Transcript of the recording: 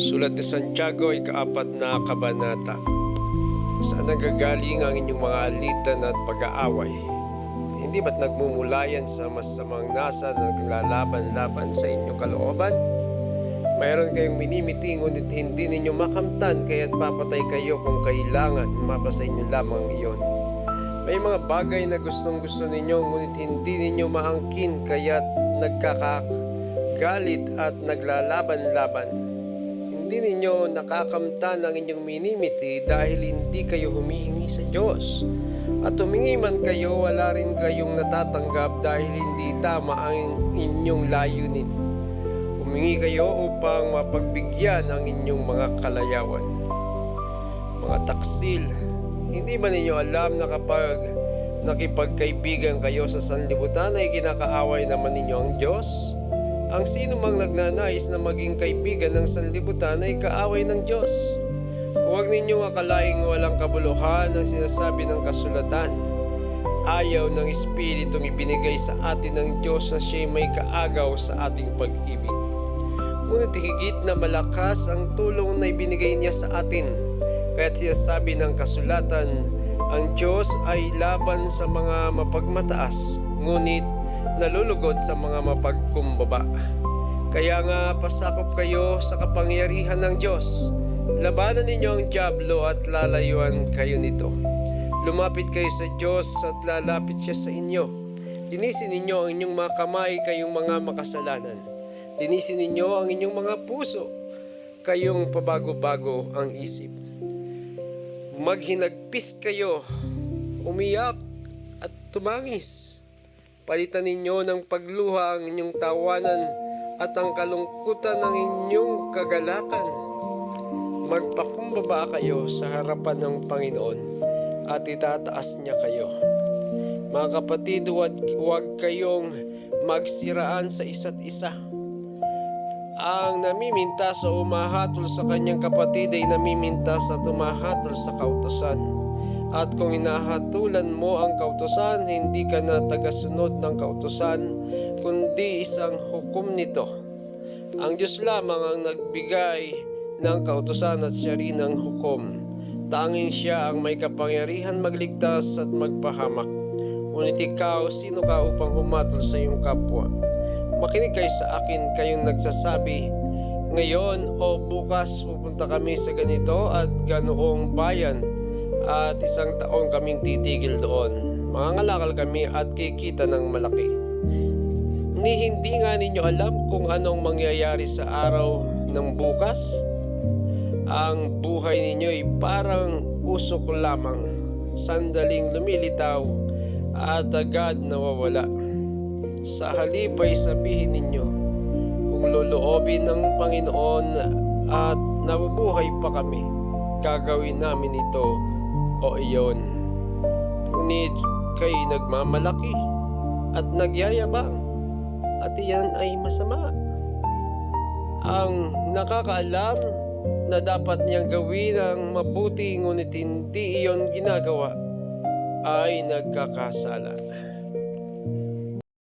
Sulat ni Santiago, ika-4 na kabanata. Saan nagagaling ang inyong mga alitan at pag-aaway? Hindi ba't nagmumula yan sa masamang nasa na naglalaban-laban sa inyong kalooban? Mayroon kayong minimiti, ngunit hindi ninyo makamtan, kaya't papatay kayo kung kailangan, mapasa inyo lamang iyon. May mga bagay na gustong-gusto ninyo, ngunit hindi ninyo maangkin, kaya't nagkakagalit at naglalaban-laban. Hindi ninyo nakakamtan ang inyong minimiti dahil hindi kayo humihingi sa Diyos. At humingi man kayo, wala rin kayong natatanggap dahil hindi tama ang inyong layunin. Humingi kayo upang mapagbigyan ang inyong mga kalayawan. Mga taksil, hindi ba ninyo alam na kapag nakipagkaibigan kayo sa sanlibutan ay kinakaaway naman ninyo ang Diyos? Ang sino mang nagnanais na maging kaibigan ng sanlibutan ay kaaway ng Diyos. Huwag ninyong akalaing walang kabuluhan ang sinasabi ng kasulatan. Ayaw ng Espiritong ibinigay sa atin ng Diyos na siya'y may kaagaw sa ating pag-ibig. Ngunit higit na malakas ang tulong na ibinigay niya sa atin. Kaya't sinasabi ng kasulatan, ang Diyos ay laban sa mga mapagmataas, ngunit nalulugod sa mga mapagkumbaba. Kaya nga pasakop kayo sa kapangyarihan ng Diyos. Labanan ninyo ang dyablo at lalayuan kayo nito. Lumapit kayo sa Diyos at lalapit siya sa inyo. Linisin ninyo ang inyong mga kamay, kayong mga makasalanan. Linisin ninyo ang inyong mga puso, kayong pabago-bago ang isip. Maghinagpis kayo, umiyak at tumangis. Palitan ninyo ng pagluha ang inyong tawanan at ang kalungkutan ng inyong kagalakan. Magpakumbaba kayo sa harapan ng Panginoon at itataas niya kayo. Mga kapatid, huwag kayong magsiraan sa isa't isa. Ang namimintas o umahatol sa kanyang kapatid ay namimintas at umahatol sa kautusan. At kung hinahatulan mo ang kautusan, hindi ka na tagasunod ng kautusan, kundi isang hukom nito. Ang Diyos lamang ang nagbigay ng kautusan at siya rin ang hukom. Tanging siya ang may kapangyarihan magligtas at magpahamak. Ngunit ikaw, sino ka upang humatol sa iyong kapwa? Makinig kayo sa akin, kayong nagsasabi, ngayon o bukas pupunta kami sa ganito at ganoong bayan at isang taon kaming titigil doon. Mangangalakal kami at kikita ng malaki. Hindi nga ninyo alam kung anong mangyayari sa araw ng bukas? Ang buhay ninyo ay parang usok lamang, sandaling lumilitaw at agad nawawala. Sa halip ay sabihin ninyo, kung loloobin ng Panginoon at nabubuhay pa kami, gagawin namin ito o iyon. Ngunit kayo nagmamalaki at nagyayabang, at iyan ay masama. Ang nakakaalam na dapat niyang gawin ang mabuti ngunit hindi iyon ginagawa ay nagkakasala.